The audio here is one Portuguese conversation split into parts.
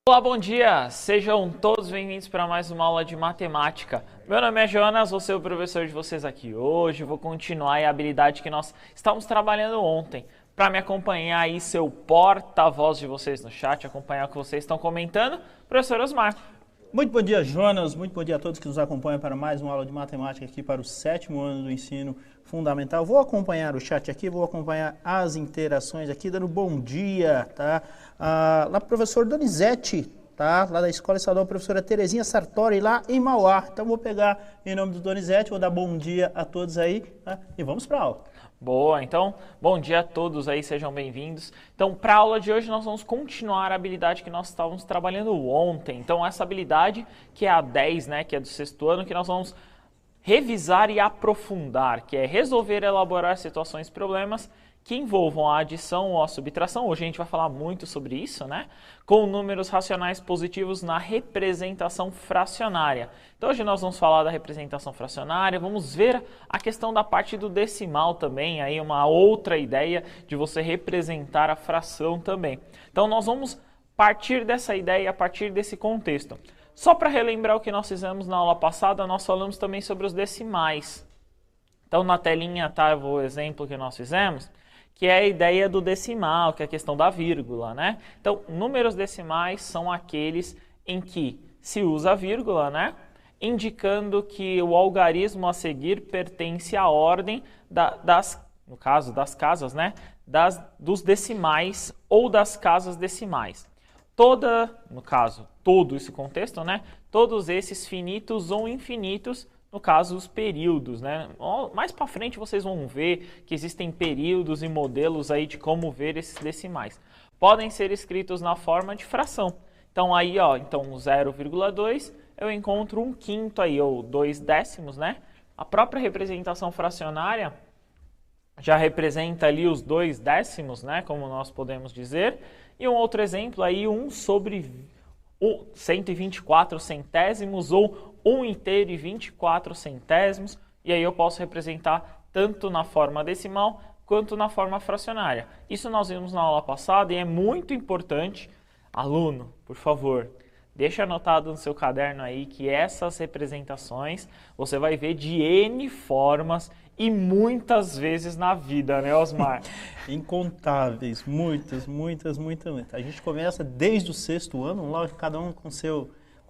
Olá, bom dia! Sejam todos bem-vindos para mais uma aula de matemática. Meu nome é Jonas, vou ser o professor de vocês aqui hoje. Vou continuar a habilidade que nós estávamos trabalhando ontem. Para me acompanhar aí, seu porta-voz de vocês no chat, acompanhar o que vocês estão comentando, professor Osmar. Muito bom dia, Jonas. Muito bom dia a todos que nos acompanham para mais uma aula de matemática aqui para o 7º ano do ensino fundamental. Vou acompanhar o chat aqui, vou acompanhar as interações aqui, dando bom dia, tá? Lá para o professor Donizete, tá? Lá da Escola Estadual Professora Terezinha Sartori, lá em Mauá. Então vou pegar em nome do Donizete, vou dar bom dia a todos aí, tá? E vamos para a aula. Boa, então, bom dia a todos aí, sejam bem-vindos. Então, para a aula de hoje, nós vamos continuar a habilidade que nós estávamos trabalhando ontem. Então, essa habilidade, que é a 10, né, que é do 6º ano, que nós vamos revisar e aprofundar, que é resolver e elaborar situações e problemas que envolvam a adição ou a subtração. Hoje a gente vai falar muito sobre isso, né? Com números racionais positivos na representação fracionária. Então hoje nós vamos falar da representação fracionária, vamos ver a questão da parte do decimal também, aí uma outra ideia de você representar a fração também. Então nós vamos partir dessa ideia, a partir desse contexto. Só para relembrar o que nós fizemos na aula passada, nós falamos também sobre os decimais. Então na telinha está o exemplo que nós fizemos, que é a ideia do decimal, que é a questão da vírgula, né? Então, números decimais são aqueles em que se usa a vírgula, né? Indicando que o algarismo a seguir pertence à ordem no caso das casas, né? Dos decimais ou das casas decimais. No caso, todo esse contexto, né? Todos esses finitos ou infinitos, no caso, os períodos, né? Mais para frente vocês vão ver que existem períodos e modelos aí de como ver esses decimais. Podem ser escritos na forma de fração. Então aí, ó, então 0,2 eu encontro 1/5 aí, ou 2/10, né? A própria representação fracionária já representa ali os 2/10, né? Como nós podemos dizer. E um outro exemplo aí, 1/124 centésimos ou 1/24 centésimos, e aí eu posso representar tanto na forma decimal quanto na forma fracionária. Isso nós vimos na aula passada e é muito importante. Aluno, por favor, deixa anotado no seu caderno aí que essas representações você vai ver de N formas e muitas vezes na vida, né, Osmar? Incontáveis, muitas. A gente começa desde o 6º ano, lá cada um com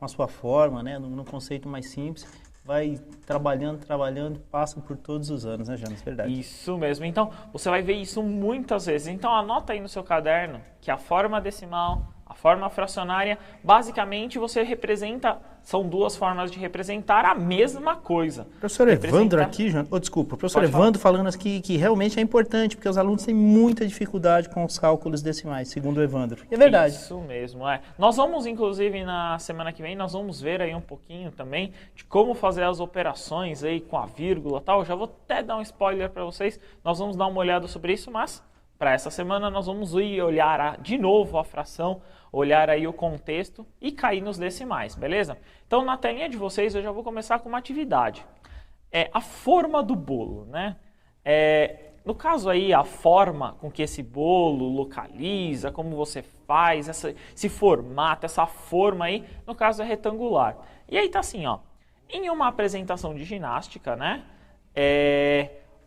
a sua forma, né, no conceito mais simples, vai trabalhando, passa por todos os anos, né, Jonas? Verdade. Isso mesmo. Então, você vai ver isso muitas vezes. Então, anota aí no seu caderno que a forma decimal, a forma fracionária, basicamente você representa, são duas formas de representar a mesma coisa. Professor Evandro aqui, desculpa, o professor Evandro falando aqui que realmente é importante, porque os alunos têm muita dificuldade com os cálculos decimais, segundo o Evandro. E é verdade. Isso mesmo, é. Nós vamos, inclusive, na semana que vem, nós vamos ver aí um pouquinho também de como fazer as operações aí com a vírgula e tal. Já vou até dar um spoiler para vocês, nós vamos dar uma olhada sobre isso, mas para essa semana nós vamos ir olhar de novo a fração, olhar aí o contexto e cair nos decimais, beleza? Então na telinha de vocês eu já vou começar com uma atividade. A forma do bolo, né? No caso aí, a forma com que esse bolo localiza, como você faz, esse formato, essa forma aí, no caso é retangular. E aí tá assim, ó, em uma apresentação de ginástica, né?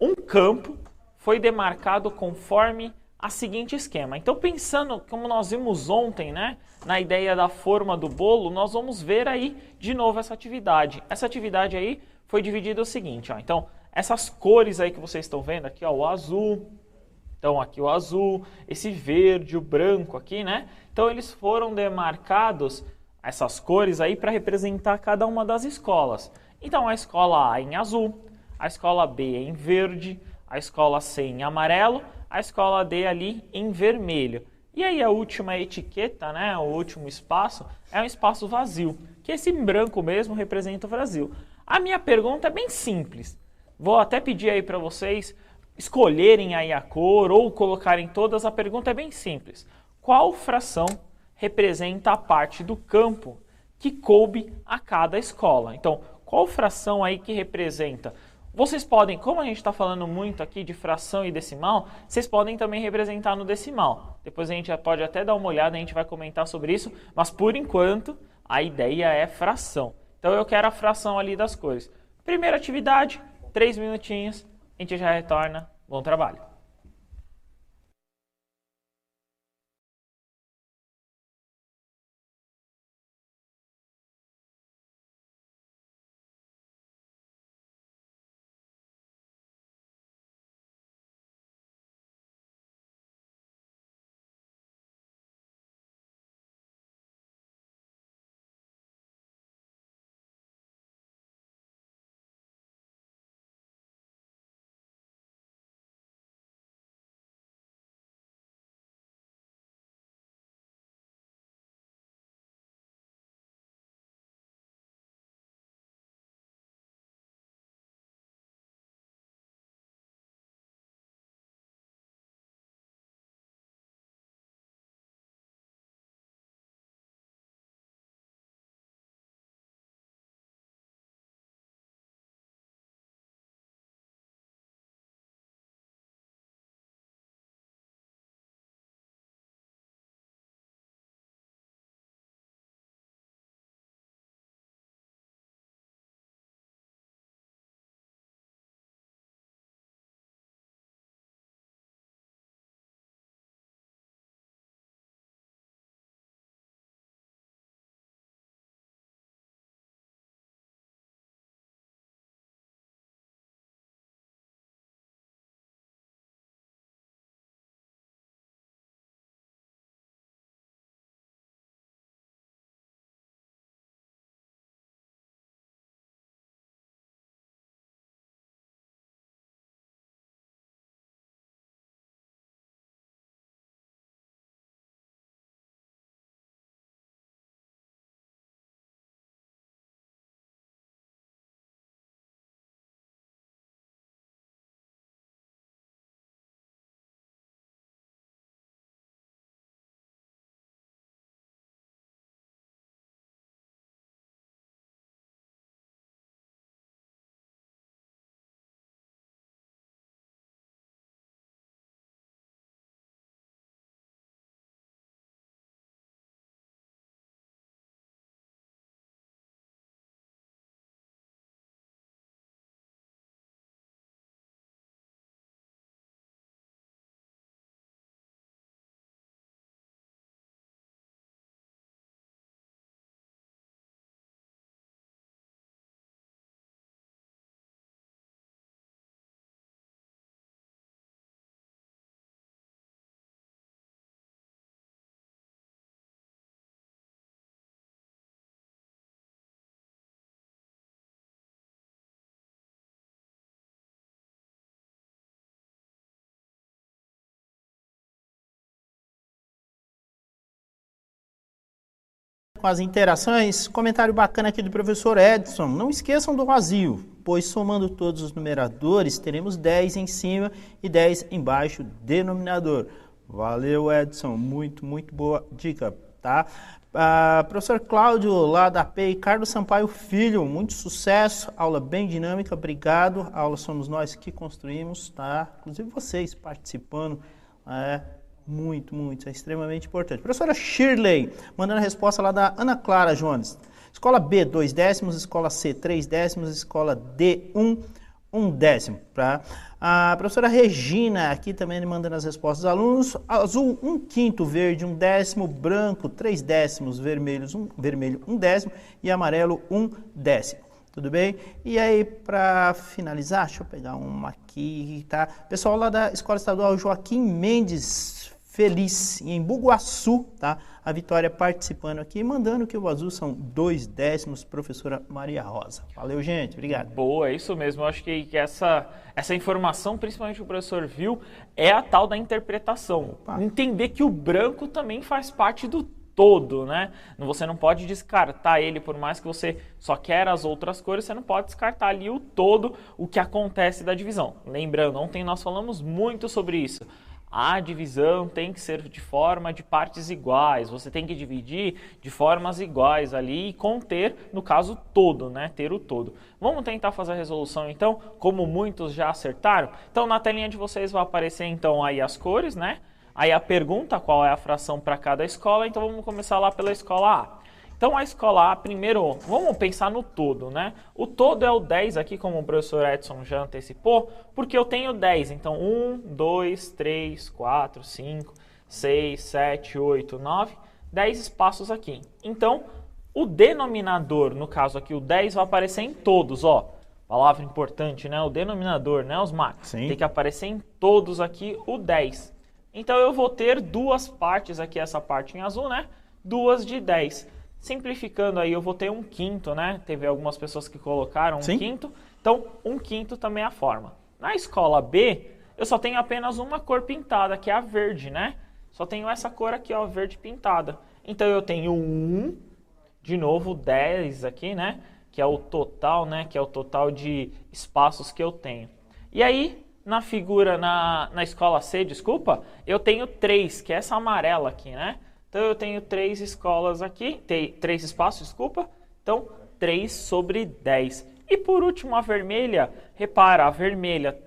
Um campo foi demarcado conforme a seguinte esquema. Então, pensando como nós vimos ontem, né, na ideia da forma do bolo, nós vamos ver aí de novo essa atividade. Essa atividade aí foi dividida o seguinte, ó. Então, essas cores aí que vocês estão vendo aqui, ó, o azul, então aqui o azul, esse verde, o branco aqui, né? Então, eles foram demarcados, essas cores aí, para representar cada uma das escolas. Então, a escola A em azul, a escola B em verde, a escola C em amarelo, a escola D ali em vermelho. E aí a última etiqueta, né, o último espaço, é um espaço vazio, que esse branco mesmo representa o Brasil. A minha pergunta é bem simples. Vou até pedir aí para vocês escolherem aí a cor ou colocarem todas. A pergunta é bem simples. Qual fração representa a parte do campo que coube a cada escola? Então, qual fração aí que representa Vocês podem, como a gente está falando muito aqui de fração e decimal, vocês podem também representar no decimal. Depois a gente pode até dar uma olhada, a gente vai comentar sobre isso, mas por enquanto a ideia é fração. Então eu quero a fração ali das cores. Primeira atividade, 3 minutinhos, a gente já retorna. Bom trabalho! Com as interações, comentário bacana aqui do professor Edson. Não esqueçam do vazio, pois somando todos os numeradores, teremos 10 em cima e 10 embaixo do denominador. Valeu, Edson. Muito boa dica, tá? Professor Cláudio, lá da APEI, Carlos Sampaio Filho, muito sucesso, aula bem dinâmica, obrigado. A aula somos nós que construímos, tá? Inclusive vocês participando, muito, é extremamente importante. Professora Shirley, mandando a resposta lá da Ana Clara Jones. Escola B, 2 décimos, escola C, 3 décimos, escola D, 1 décimo. Tá? A professora Regina, aqui também mandando as respostas dos alunos. Azul, 1/5, verde, 1 décimo, branco, 3 décimos, vermelho, 1 décimo e amarelo, 1 décimo. Tudo bem? E aí, para finalizar, deixa eu pegar uma aqui, tá? Pessoal lá da Escola Estadual Joaquim Mendes Feliz, em Bugaçu, tá? A Vitória participando aqui, mandando que o azul são 2 décimos, professora Maria Rosa. Valeu, gente. Obrigado. Boa, é isso mesmo. Eu acho que essa informação, principalmente o professor viu, é a tal da interpretação. Opa. Entender que o branco também faz parte do todo, né? Você não pode descartar ele, por mais que você só queira as outras cores, você não pode descartar ali o todo, o que acontece da divisão. Lembrando, ontem nós falamos muito sobre isso. A divisão tem que ser de partes iguais, você tem que dividir de formas iguais ali e conter, no caso, todo, né? Ter o todo. Vamos tentar fazer a resolução então, como muitos já acertaram? Então na telinha de vocês vai aparecer então aí as cores, né? Aí a pergunta, qual é a fração para cada escola, então vamos começar lá pela escola A. Então a escola A, primeiro, vamos pensar no todo, né? O todo é o 10 aqui, como o professor Edson já antecipou, porque eu tenho 10. Então 1, 2, 3, 4, 5, 6, 7, 8, 9, 10 espaços aqui. Então o denominador, no caso aqui o 10, vai aparecer em todos, ó. Palavra importante, né? O denominador, né, Osmar? Sim. Tem que aparecer em todos aqui o 10. Então eu vou ter duas partes aqui, essa parte em azul, né? Duas de 10. Simplificando aí, eu vou ter 1/5, né? Teve algumas pessoas que colocaram 1/5. Então, 1/5 também é a forma. Na escola B, eu só tenho apenas uma cor pintada, que é a verde, né? Só tenho essa cor aqui, ó, verde pintada. Então, eu tenho 1, de novo, 10 aqui, né? Que é o total, né? Que é o total de espaços que eu tenho. E aí, na figura, na escola C, desculpa, eu tenho 3, que é essa amarela aqui, né? Então, eu tenho 3 escolas aqui, 3 espaços, desculpa. Então, 3 sobre 10. E por último, a vermelha. Repara, a vermelha,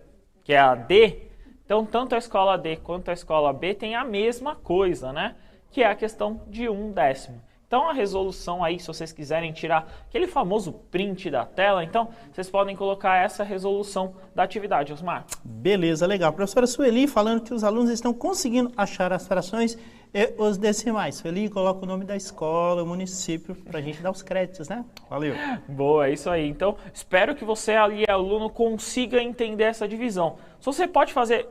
que é a D. Então, tanto a escola D quanto a escola B tem a mesma coisa, né? Que é a questão de 1/10. Então, a resolução aí, se vocês quiserem tirar aquele famoso print da tela, então, vocês podem colocar essa resolução da atividade, Osmar. Beleza, legal. Professora Sueli falando que os alunos estão conseguindo achar as frações e os decimais. Sueli, coloca o nome da escola, o município, para a gente dar os créditos, né? Valeu. Boa, é isso aí. Então, espero que você ali, aluno, consiga entender essa divisão. Se você pode fazer,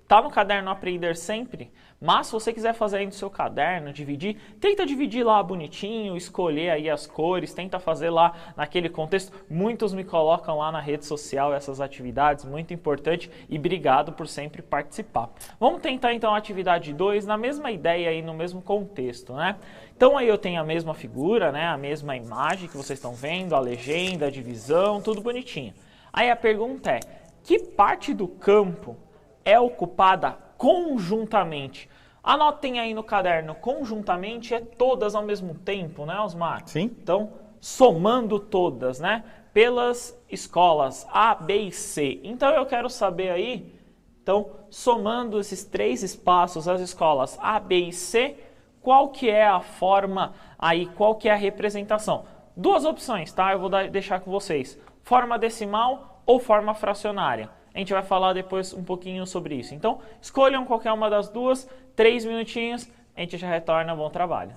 tá no caderno Aprender Sempre, mas se você quiser fazer aí no seu caderno, dividir, tenta dividir lá bonitinho, escolher aí as cores, tenta fazer lá naquele contexto. Muitos me colocam lá na rede social essas atividades, muito importante, e obrigado por sempre participar. Vamos tentar então a atividade 2 na mesma ideia aí, no mesmo contexto, né? Então aí eu tenho a mesma figura, né? A mesma imagem que vocês estão vendo, a legenda, a divisão, tudo bonitinho. Aí a pergunta é, que parte do campo é ocupada conjuntamente? Anotem aí no caderno, conjuntamente é todas ao mesmo tempo, né, Osmar? Sim. Então, somando todas, né? Pelas escolas A, B e C. Então, eu quero saber aí, então, somando esses 3 espaços, as escolas A, B e C, qual que é a forma aí, qual que é a representação? 2 opções, tá? Eu vou deixar com vocês. Forma decimal ou forma fracionária. A gente vai falar depois um pouquinho sobre isso. Então, escolham qualquer uma das duas, 3 minutinhos, a gente já retorna. Bom trabalho.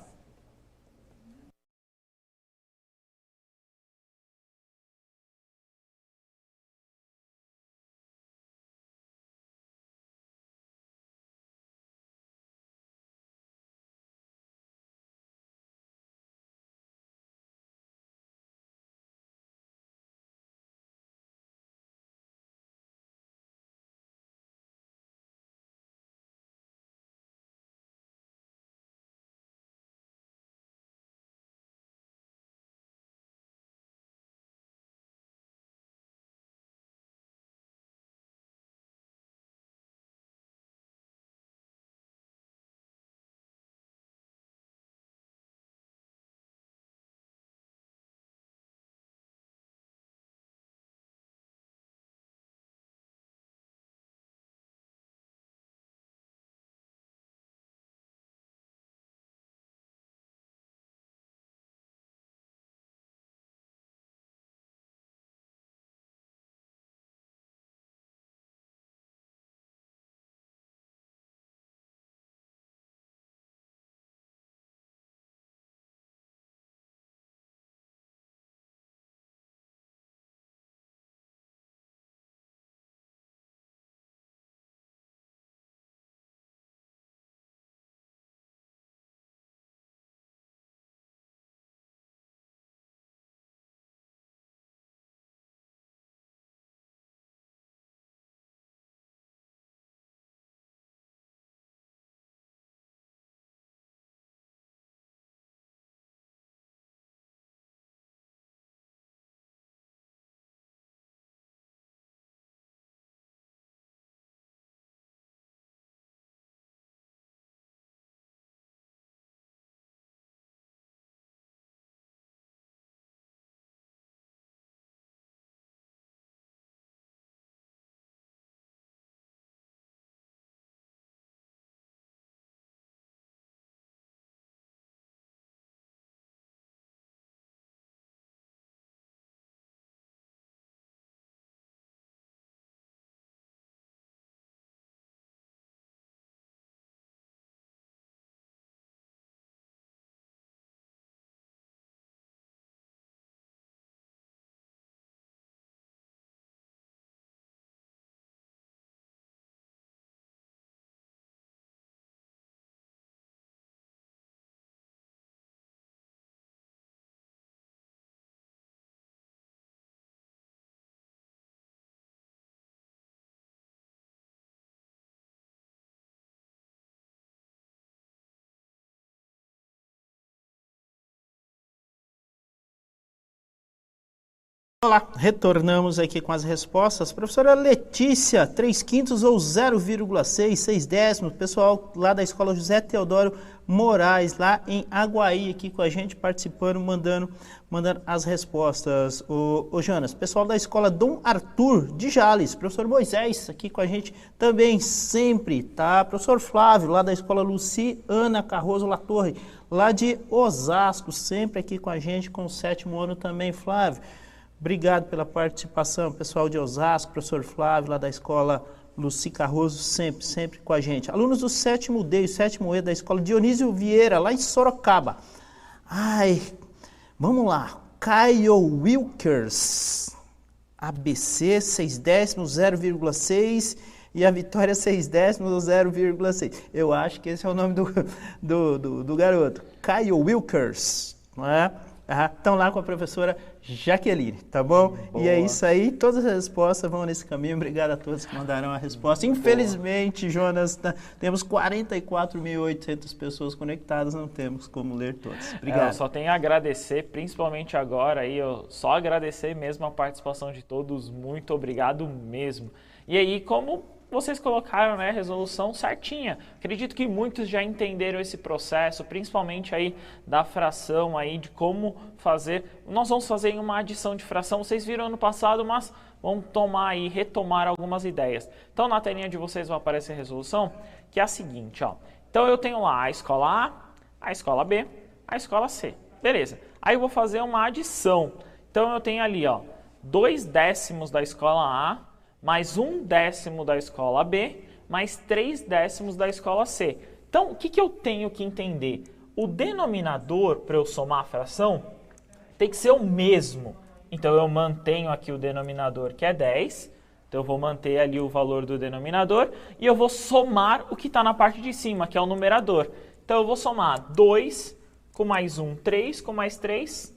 Olá, retornamos aqui com as respostas. Professora Letícia, 3/5 ou 0,6, 6/10, pessoal lá da Escola José Teodoro Moraes, lá em Aguaí, aqui com a gente, participando, mandando as respostas. O Jonas, pessoal da Escola Dom Arthur de Jales, professor Moisés, aqui com a gente também, sempre, tá? Professor Flávio, lá da Escola Luciana Carroso Latorre, lá de Osasco, sempre aqui com a gente, com o 7º ano também, Flávio. Obrigado pela participação, pessoal de Osasco, professor Flávio, lá da Escola Luci Carroso, sempre com a gente. Alunos do 7º D e 7º E da Escola Dionísio Vieira, lá em Sorocaba. Ai, vamos lá. Caio Wilkers, ABC, 6/10, 0,6 e a Vitória 6/10, 0,6. Eu acho que esse é o nome do garoto. Caio Wilkers, não é? Estão lá com a professora Jaqueline, tá bom? Boa. E é isso aí, todas as respostas vão nesse caminho. Obrigado a todos que mandaram a resposta. Infelizmente, Jonas, temos 44.800 pessoas conectadas, não temos como ler todas. Obrigado. Eu só tenho a agradecer, principalmente agora, eu só agradecer mesmo a participação de todos. Muito obrigado mesmo. E aí, como vocês colocaram, né, a resolução certinha. Acredito que muitos já entenderam esse processo, principalmente aí da fração aí, de como fazer. Nós vamos fazer uma adição de fração, vocês viram ano passado, mas vamos retomar algumas ideias. Então na telinha de vocês vai aparecer a resolução, que é a seguinte, ó. Então eu tenho lá a escola A, a escola B, a escola C. Beleza. Aí eu vou fazer uma adição. Então eu tenho ali, ó, 2/10 da escola A, mais 1/10 da escola B, mais 3/10 da escola C. Então, o que eu tenho que entender? O denominador, para eu somar a fração, tem que ser o mesmo. Então, eu mantenho aqui o denominador, que é 10. Então, eu vou manter ali o valor do denominador e eu vou somar o que está na parte de cima, que é o numerador. Então, eu vou somar 2 com mais 1, 3, com mais 3,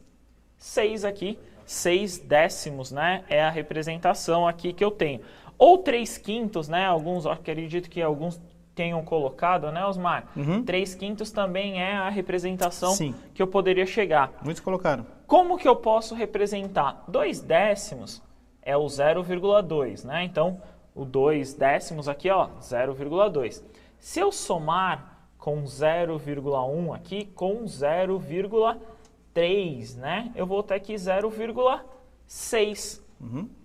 6 aqui. 6/10, né, é a representação aqui que eu tenho. Ou 3/5, né, acredito que alguns tenham colocado, né, Osmar? 3/5 também é a representação Sim. que eu poderia chegar. Muitos colocaram. Como que eu posso representar? 2/10 é o 0,2, né? Então, o 2/10 aqui, ó, 0,2. Se eu somar com 0,1 aqui, com 0,3, né? Eu vou ter aqui 0,6.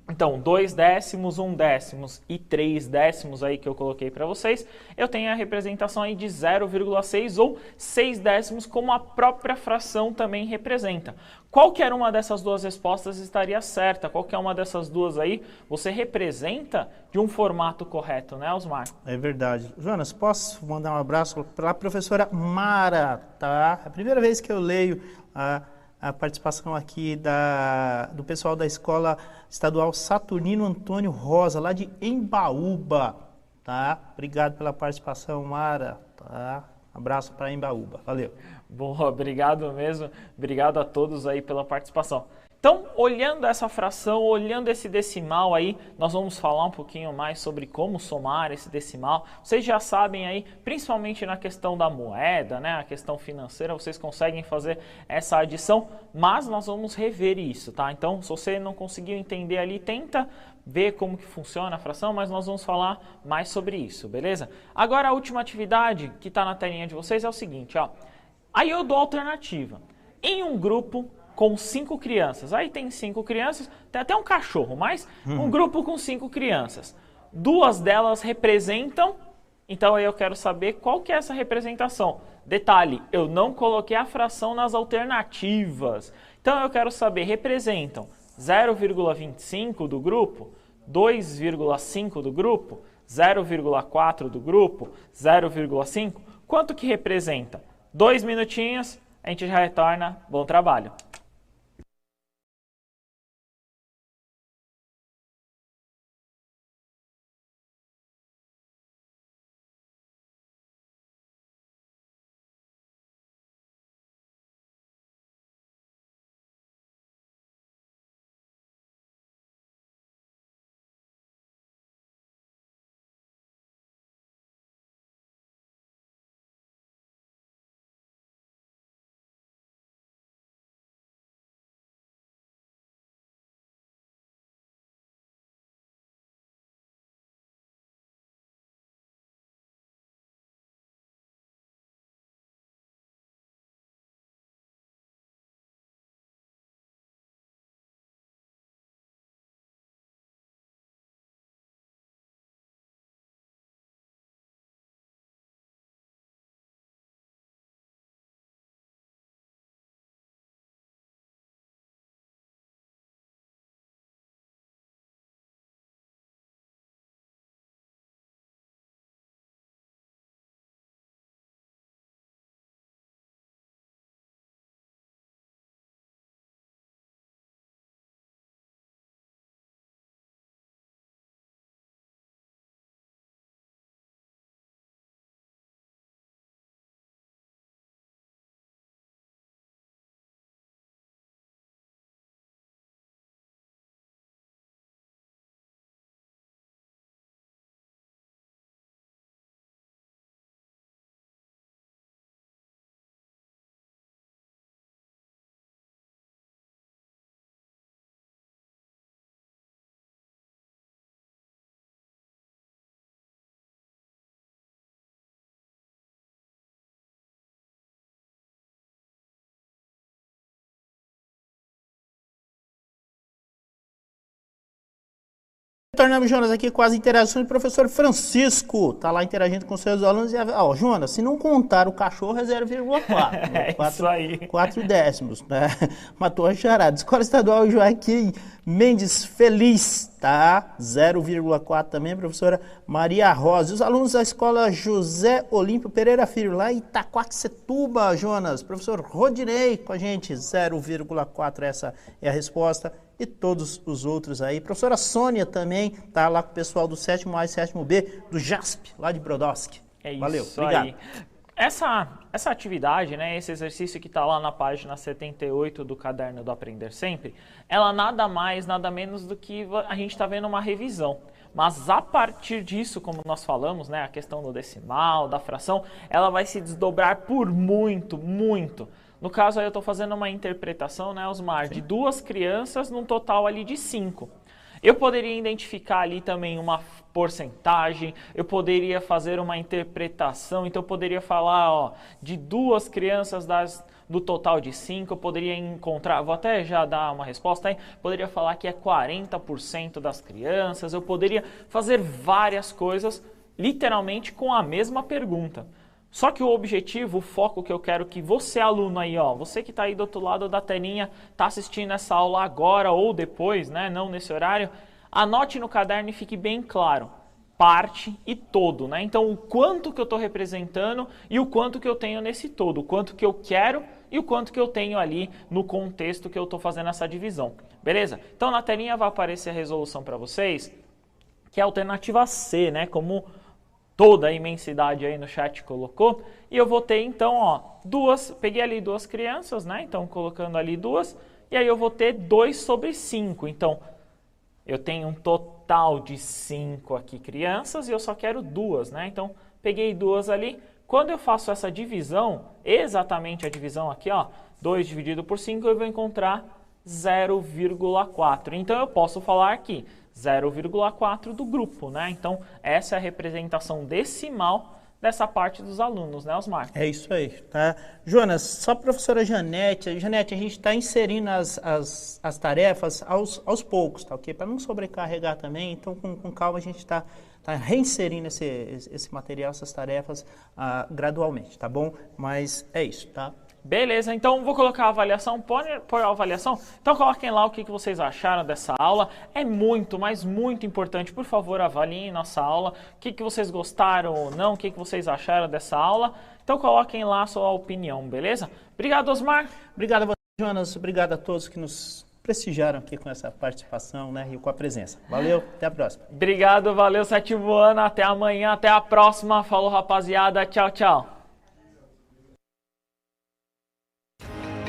Então, 2/10, 1/10 e 3/10 aí que eu coloquei para vocês, eu tenho a representação aí de 0,6 ou 6/10, como a própria fração também representa. Qualquer uma dessas duas respostas estaria certa. Qualquer uma dessas duas aí, você representa de um formato correto, né, Osmar? É verdade. Jonas, posso mandar um abraço para a professora Mara, tá? É a primeira vez que eu leio a participação aqui do pessoal da Escola Estadual Saturnino Antônio Rosa, lá de Embaúba, tá? Obrigado pela participação, Mara, tá? Abraço para Embaúba, valeu. Boa, obrigado mesmo, obrigado a todos aí pela participação. Então, olhando essa fração, olhando esse decimal aí, nós vamos falar um pouquinho mais sobre como somar esse decimal. Vocês já sabem aí, principalmente na questão da moeda, né, a questão financeira, vocês conseguem fazer essa adição, mas nós vamos rever isso, tá? Então, se você não conseguiu entender ali, tenta ver como que funciona a fração, mas nós vamos falar mais sobre isso, beleza? Agora, a última atividade que está na telinha de vocês é o seguinte, ó. Aí eu dou alternativa. Em um grupo com 5 crianças. Aí tem 5 crianças, tem até um cachorro, mas um grupo com 5 crianças. 2 delas representam, então aí eu quero saber qual que é essa representação. Detalhe, eu não coloquei a fração nas alternativas. Então eu quero saber, representam 0,25 do grupo, 2,5 do grupo, 0,4 do grupo, 0,5. Quanto que representa? 2 minutinhos, a gente já retorna. Bom trabalho! retornamos, Jonas, aqui com as interações do professor Francisco. Tá lá interagindo com seus alunos. Ó, Jonas, se não contar o cachorro, é 0,4. É isso aí. 4 décimos, né? Matou a charada. Escola Estadual Joaquim Mendes Feliz, tá? 0,4 também, professora Maria Rosa. E os alunos da Escola José Olímpio Pereira Filho, lá em Itaquaquecetuba, Jonas. Professor Rodinei com a gente, 0,4, essa é a resposta. E todos os outros aí. Professora Sônia também tá lá com o pessoal do 7º A e 7º B, do JASP, lá de Brodowski. É isso. Valeu, obrigado. Aí. Essa atividade, né, esse exercício que está lá na página 78 do Caderno do Aprender Sempre, ela nada mais, nada menos do que a gente está vendo uma revisão. Mas a partir disso, como nós falamos, né, a questão do decimal, da fração, ela vai se desdobrar por muito, muito. No caso aí eu estou fazendo uma interpretação, né, Osmar, de 2 crianças num total ali de 5. Eu poderia identificar ali também uma porcentagem, eu poderia fazer uma interpretação, então eu poderia falar, ó, de 2 crianças do total de 5, eu poderia encontrar, vou até já dar uma resposta aí, poderia falar que é 40% das crianças, eu poderia fazer várias coisas, literalmente com a mesma pergunta. Só que o objetivo, o foco que eu quero que você, aluno aí, ó, você que está aí do outro lado da telinha, está assistindo essa aula agora ou depois, né, não nesse horário, anote no caderno e fique bem claro, parte e todo, né? Então, o quanto que eu estou representando e o quanto que eu tenho nesse todo, o quanto que eu quero e o quanto que eu tenho ali no contexto que eu estou fazendo essa divisão, beleza? Então, na telinha vai aparecer a resolução para vocês, que é a alternativa C, né, como toda a imensidade aí no chat colocou, e eu vou ter então, ó, peguei ali 2 crianças, né, então colocando ali 2, e aí eu vou ter 2 sobre 5, então eu tenho um total de 5 aqui crianças e eu só quero 2, né, então peguei 2 ali, quando eu faço essa divisão, exatamente a divisão aqui, ó, 2 dividido por 5, eu vou encontrar 0,4, então eu posso falar aqui, 0,4 do grupo, né? Então, essa é a representação decimal dessa parte dos alunos, né, Osmar? É isso aí, tá? Jonas, só a professora Janete. Janete, a gente está inserindo as tarefas aos poucos, tá ok? Para não sobrecarregar também, então com calma a gente está reinserindo esse material, essas tarefas gradualmente, tá bom? Mas é isso, tá? Beleza, então vou colocar a avaliação, pôr a avaliação. Então coloquem lá o que vocês acharam dessa aula. É muito, mas muito importante. Por favor, avaliem nossa aula. O que vocês gostaram ou não, o que vocês acharam dessa aula. Então coloquem lá a sua opinião, beleza? Obrigado, Osmar. Obrigado a você, Jonas. Obrigado a todos que nos prestigiaram aqui com essa participação, né, e com a presença. Valeu, até a próxima. Obrigado, valeu, 7º ano. Até amanhã, até a próxima. Falou, rapaziada. Tchau, tchau.